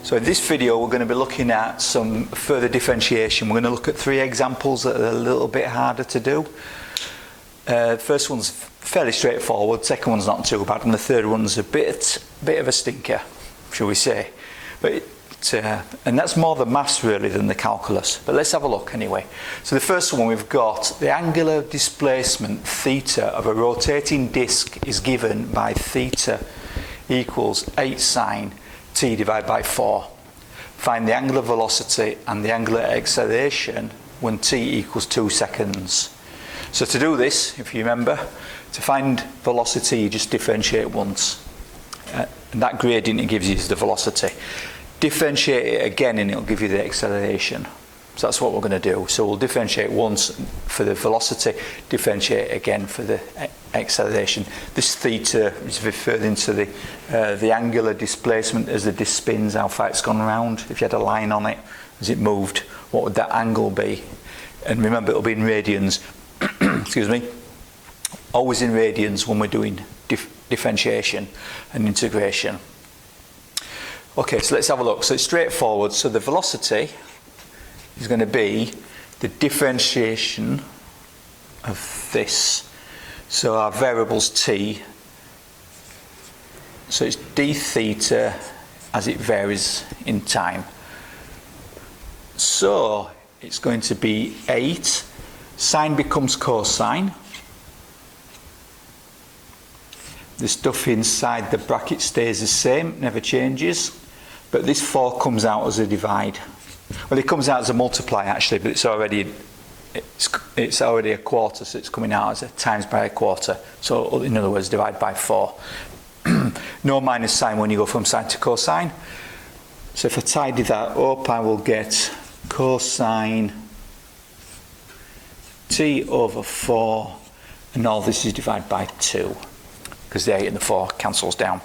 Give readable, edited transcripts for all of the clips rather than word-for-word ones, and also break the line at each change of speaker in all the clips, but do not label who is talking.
So in this video we're going to be looking at some further differentiation. We're going to look at three examples that are a little bit harder to do. First one's fairly straightforward, second one's not too bad, and the third one's a bit of a stinker, shall we say. And that's more the maths really than the calculus. But let's have a look anyway. So the first one, we've got the angular displacement theta of a rotating disc is given by theta equals 8 sine t divided by 4. Find the angular velocity and the angular acceleration when t equals 2 seconds. So to do this, if you remember, to find velocity you just differentiate once. And that gradient it gives you is the velocity. Differentiate it again and it'll give you the acceleration. So that's what we're going to do. So we'll differentiate once for the velocity, differentiate again for the acceleration. This theta is referring to the angular displacement as the disc spins, how far it's gone around. If you had a line on it as it moved, what would that angle be? And remember, it'll be in radians. Excuse me. Always in radians when we're doing differentiation and integration. Okay, so let's have a look. So it's straightforward. So the velocity is going to be the differentiation of this. So our variable's t. So it's d theta as it varies in time. So it's going to be 8. Sine becomes cosine. The stuff inside the bracket stays the same, never changes. But this 4 comes out as a divide. Well, it comes out as a multiply actually, but it's already a quarter, so it's coming out as a times by a quarter. So in other words, divide by 4. No minus sign when you go from sine to cosine. So if I tidy that up, I will get cosine t over 4, and all this is divided by 2, because the 8 and the 4 cancels down.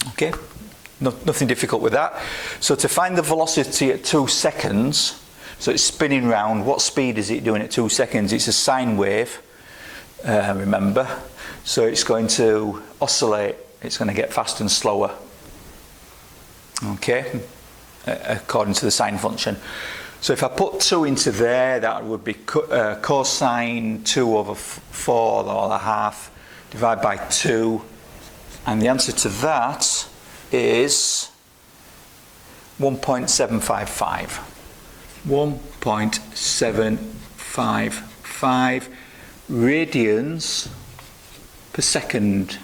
Okay? Nothing difficult with that. So to find the velocity at 2 seconds, so it's spinning round, what speed is it doing at 2 seconds? It's a sine wave, remember. So it's going to oscillate, it's going to get faster and slower. Okay, according to the sine function. So if I put 2 into there, that would be cosine 2 over 4, or a half, divided by 2. And the answer to that is 1.755. 1.755 radians per second.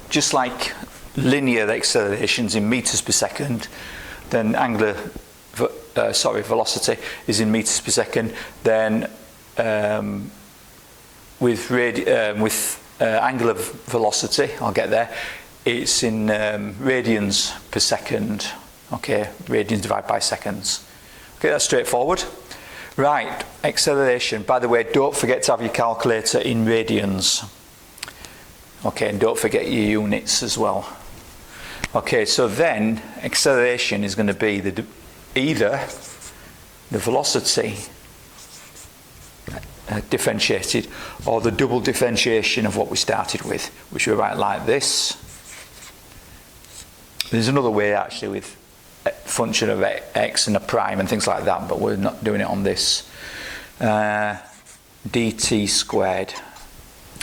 Just like linear accelerations in meters per second, then angular velocity is in meters per second. Then with angular velocity, I'll get there, it's in radians per second. Okay, radians divided by seconds. Okay, that's straightforward. Right, acceleration. By the way, don't forget to have your calculator in radians. Okay, and don't forget your units as well. Okay, so then acceleration is going to be either the velocity differentiated, or the double differentiation of what we started with, which we write like this. There's another way actually with a function of x and a prime and things like that, but we're not doing it on this. dt squared.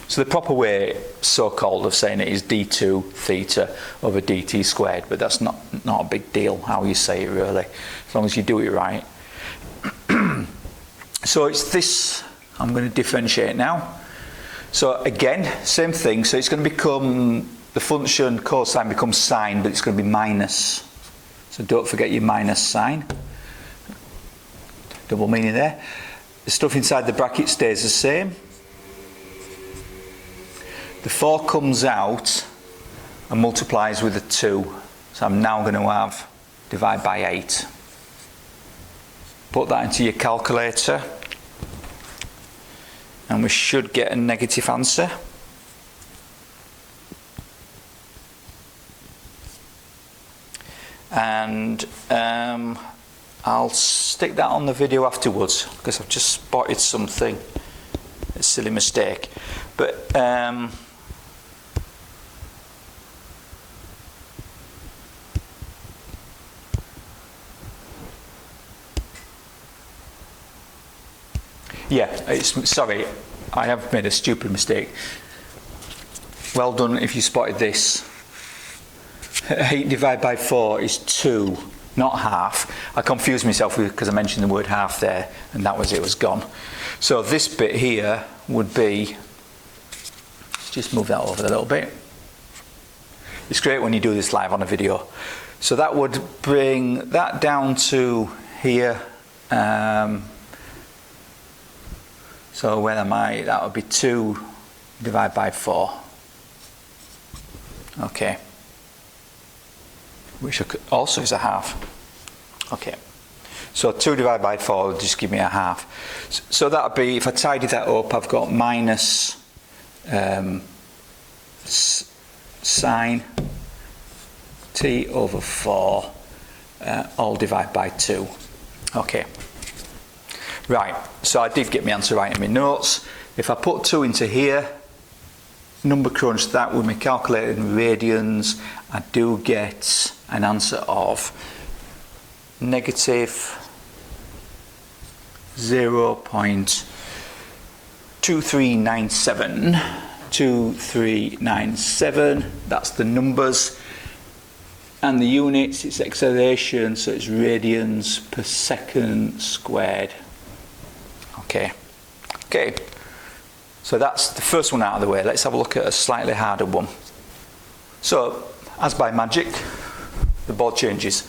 So the proper way, so-called, of saying it is d2 theta over dt squared, but that's not a big deal how you say it really, as long as you do it right. So it's this. I'm going to differentiate now. So again, same thing. So it's going to become, the function cosine becomes sine, but it's going to be minus. So don't forget your minus sign. Double meaning there. The stuff inside the bracket stays the same. The 4 comes out and multiplies with a 2. So I'm now going to have divide by 8. Put that into your calculator. And we should get a negative answer. And I'll stick that on the video afterwards, because I've just spotted something, a silly mistake. But Yeah, sorry, I have made a stupid mistake. Well done if you spotted this. 8 divided by 4 is 2, not half. I confused myself because I mentioned the word half there, and that was it, was gone. So this bit here would be, just move that over a little bit. It's great when you do this live on a video. So that would bring that down to here. So where am I? That would be 2 divided by 4. Okay. Which also is a half. Okay. So 2 divided by 4 will just give me a half. So that would be, if I tidy that up, I've got minus sine t over 4 all divided by 2. Okay. Right, so I did get my answer right in my notes. If I put 2 into here, number crunch that with my calculator in radians, I do get an answer of negative 0.2397. 2397, that's the numbers. And the units, it's acceleration, so it's radians per second squared. Okay. Okay. So that's the first one out of the way. Let's have a look at a slightly harder one. So, as by magic, the board changes.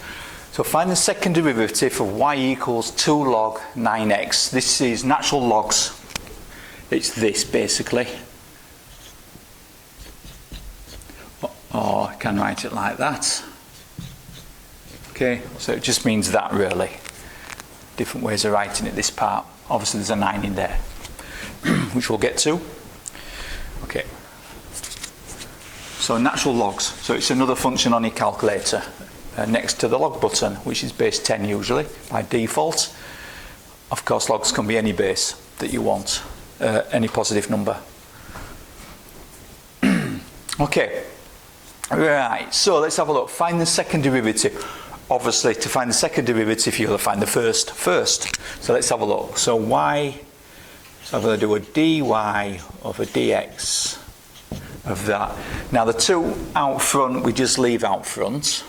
So find the second derivative of y equals 2 log 9x. This is natural logs. It's this, basically. Or I can write it like that. Okay, so it just means that, really. Different ways of writing it, this part. Obviously there's a 9 in there, which we'll get to. Okay. So natural logs. So it's another function on your calculator next to the log button, which is base 10 usually, by default. Of course, logs can be any base that you want, any positive number. Okay. Right, so let's have a look. Find the second derivative. Obviously, to find the second derivative, you've got to find the first first. So let's have a look. So y, so I'm going to do a dy over dx of that. Now the 2 out front, we just leave out front.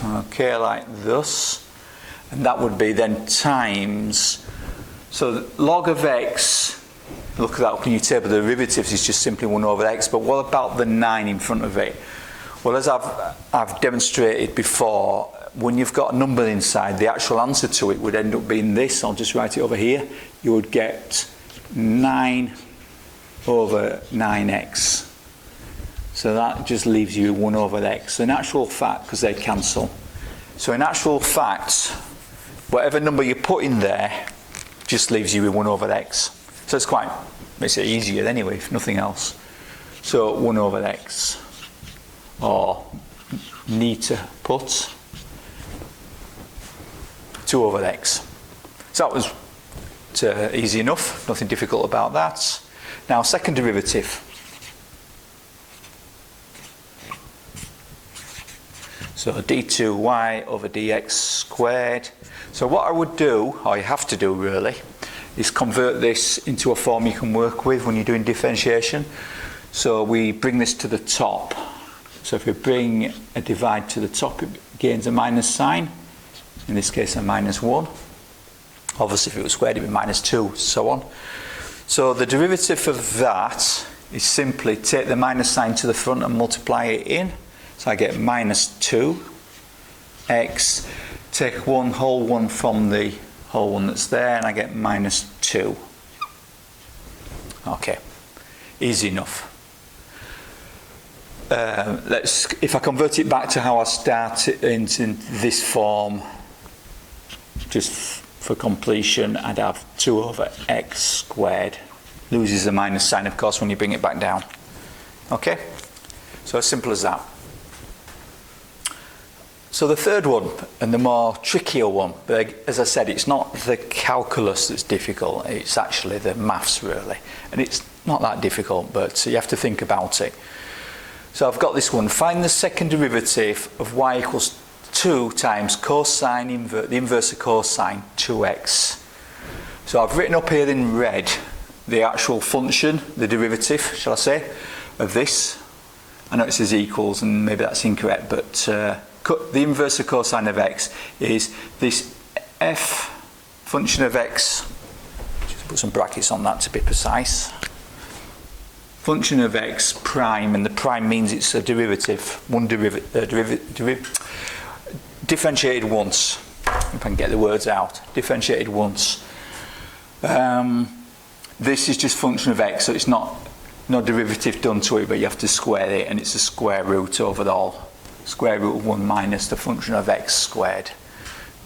Okay, like this. And that would be then times, so log of x, look at that up in your table, the derivatives is just simply 1 over x, but what about the 9 in front of it? Well, as I've demonstrated before, when you've got a number inside, the actual answer to it would end up being this. I'll just write it over here. You would get 9 over 9x. So that just leaves you 1 over x. In actual fact, because they cancel. So in actual fact, whatever number you put in there just leaves you with 1 over x. So it's quite, makes it easier anyway, if nothing else. So 1 over x. Or need to put 2 over x. So that was easy enough, nothing difficult about that. Now second derivative. So d2y over dx squared. So what I would do, or you have to do really, is convert this into a form you can work with when you're doing differentiation. So we bring this to the top. So if we bring a divide to the top, it gains a minus sign. In this case, a minus 1. Obviously, if it was squared, it would be minus 2, so on. So the derivative of that is simply take the minus sign to the front and multiply it in. So I get minus 2x. Take one whole one from the whole one that's there, and I get minus 2. Okay, easy enough. If I convert it back to how I start it into this form, just for completion, I'd have 2 over x squared. Loses the minus sign, of course, when you bring it back down. Okay? So as simple as that. So the third one, and the more trickier one, but as I said, it's not the calculus that's difficult, it's actually the maths really. And it's not that difficult, but you have to think about it. So I've got this one. Find the second derivative of y equals 2 times cosine the inverse of cosine 2x. So I've written up here in red the actual function, the derivative, shall I say, of this. I know it says equals and maybe that's incorrect, but the inverse of cosine of x is this f function of x, just put some brackets on that to be precise, function of x prime, and the prime means it's a derivative, differentiated once, if I can get the words out, differentiated once. This is just function of x, so it's not no derivative done to it, but you have to square it, and it's a square root over the all. Square root of 1 minus the function of x squared.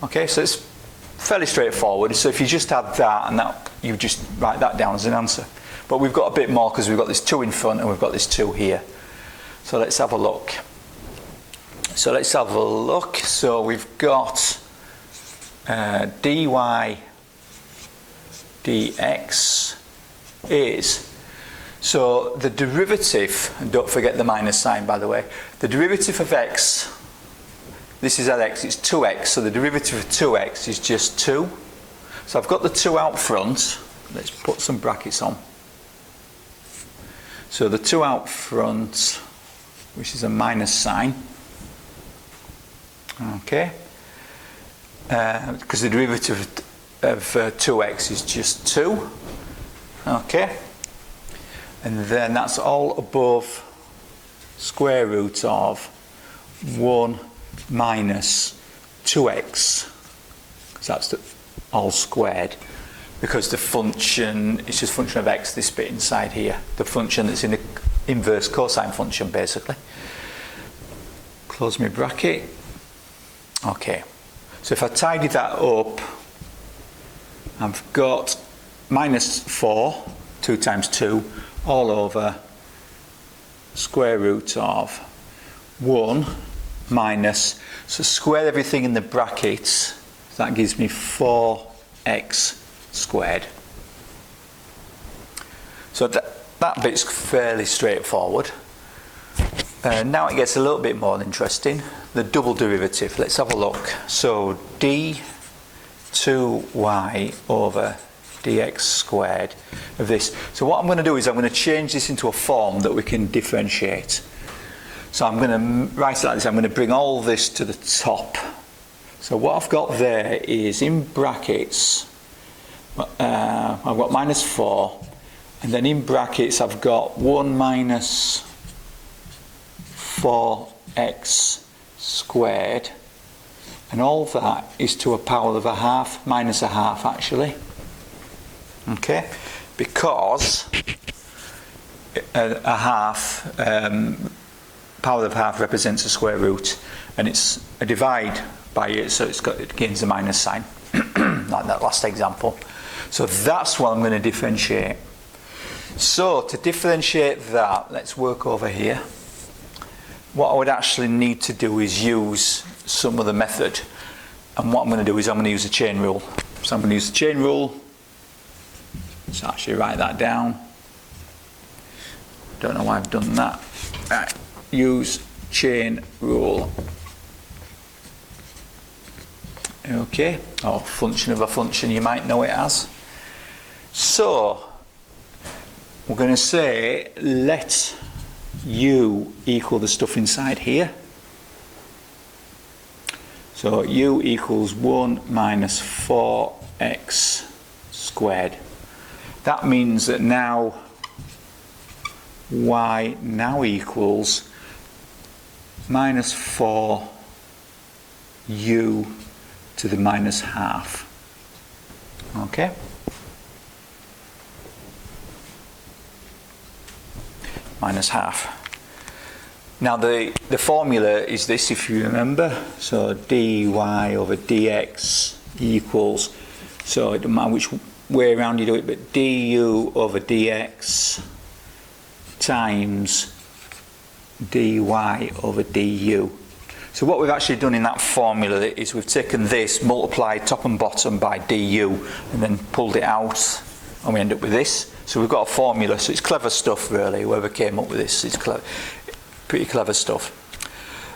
Okay, so it's fairly straightforward. So if you just add that and that, you just write that down as an answer. But we've got a bit more because we've got this 2 in front and we've got this 2 here. So let's have a look. So we've got dy dx is, so the derivative, and don't forget the minus sign by the way, the derivative of x, this is lx, it's 2x, so the derivative of 2x is just 2. So I've got the 2 out front, let's put some brackets on. So the 2 out front, which is a minus sign, okay, because the derivative of 2x is just 2, okay, and then that's all above square root of 1 minus 2x, because that's all squared, because the function is just function of x, this bit inside here, the function that's in the inverse cosine function basically. Close my bracket. Okay, so if I tidy that up, I've got minus 4, 2 times 2, all over square root of 1 minus, so square everything in the brackets, so that gives me 4x squared. So that bit's fairly straightforward. Now it gets a little bit more interesting, the double derivative. Let's have a look. So d2y over dx squared of this. So what I'm going to do is I'm going to change this into a form that we can differentiate. So I'm going to write it like this. I'm going to bring all this to the top. So what I've got there is in brackets, I've got minus 4, and then in brackets I've got 1 minus 4x squared, and all that is to a power of a half, minus a half actually. Okay, because a half, power of half represents a square root, and it's a divide by it, so it gains a minus sign, like that last example. So that's what I'm going to differentiate. So to differentiate that, let's work over here. What I would actually need to do is use some other method, and what I'm going to do is I'm going to use a chain rule. So I'm going to use the chain rule. So actually write that down. Don't know why I've done that. Right. Use chain rule. Okay, or function of a function, you might know it as. So we're going to say let u equal the stuff inside here. So u equals 1 minus 4x squared. That means that now y now equals minus 4u to the minus half. Okay? Minus half. Now the formula is this, if you remember. So dy over dx equals, so it doesn't matter which way around you do it, but du over dx times dy over du. So what we've actually done in that formula is we've taken this, multiplied top and bottom by du, and then pulled it out, and we end up with this. So we've got a formula, so it's clever stuff really, whoever came up with this, it's clever, pretty clever stuff.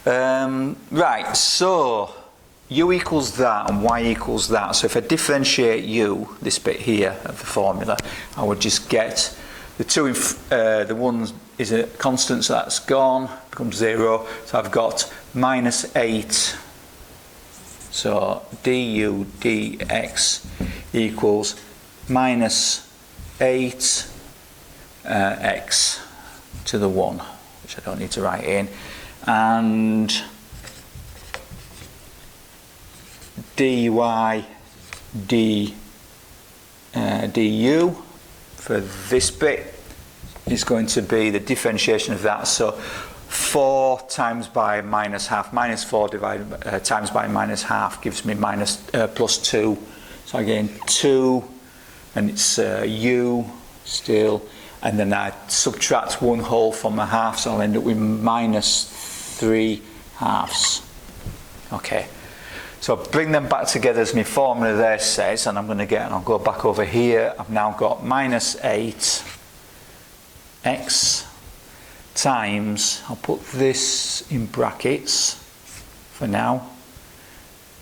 Right, so u equals that and y equals that. So if I differentiate u, this bit here of the formula, I would just get the two, the one is a constant, so that's gone, becomes 0. So I've got minus 8. So du dx equals minus 8 x to the 1, which I don't need to write in, and dy du for this bit is going to be the differentiation of that. So 4 times by minus half, minus 4 divided times by minus half gives me minus plus 2. So again 2, and it's u still, and then I subtract 1 whole from a half, so I'll end up with minus 3 halves. Okay, so bring them back together as my formula there says, and I'm going to get, and I'll go back over here, I've now got minus 8 x times, I'll put this in brackets for now,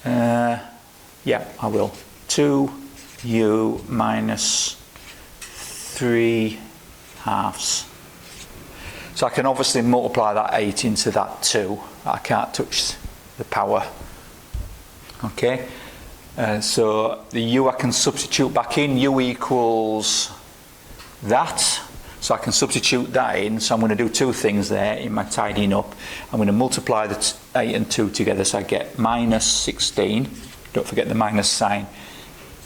yeah I will, 2u minus 3 halves. So I can obviously multiply that 8 into that 2, I can't touch the power. Okay, so the u I can substitute back in, u equals that. So I can substitute that in, so I'm going to do 2 things there in my tidying up. I'm going to multiply the 8 and 2 together, so I get minus 16. Don't forget the minus sign.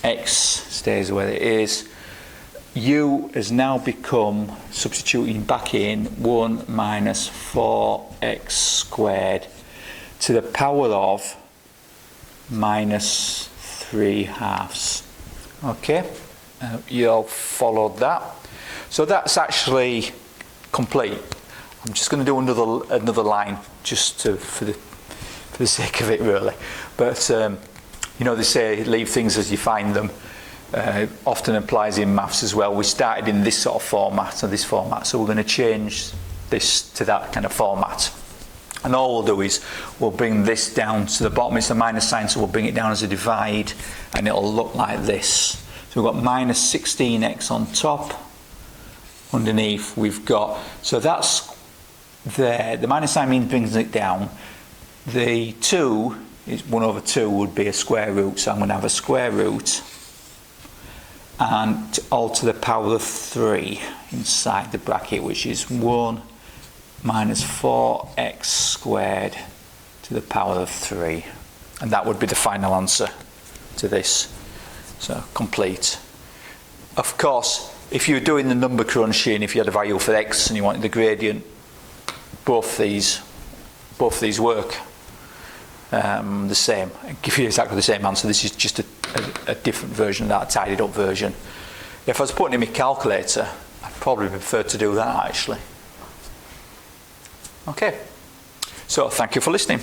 X stays where it is. U has now become, substituting back in, 1 minus 4x squared to the power of minus 3 halves. Okay, you all followed that. So that's actually complete. I'm just going to do another line just for the sake of it really. But you know, they say leave things as you find them. Often applies in maths as well. We started in this sort of format, or this format, so we're going to change this to that kind of format. And all we'll do is we'll bring this down to the bottom. It's a minus sign, so we'll bring it down as a divide, and it'll look like this. So we've got minus 16x on top. Underneath we've got, so that's there, the minus sign means brings it down. The 2 is 1 over 2 would be a square root, so I'm going to have a square root and all to the power of 3 inside the bracket, which is 1 minus 4x squared to the power of 3, and that would be the final answer to this. So complete. Of course, if you were doing the number crunching, if you had a value for x and you wanted the gradient, both these work the same, give you exactly the same answer. This is just a different version of that, a tidied up version. If I was putting in my calculator, I'd probably prefer to do that actually. Okay, so thank you for listening.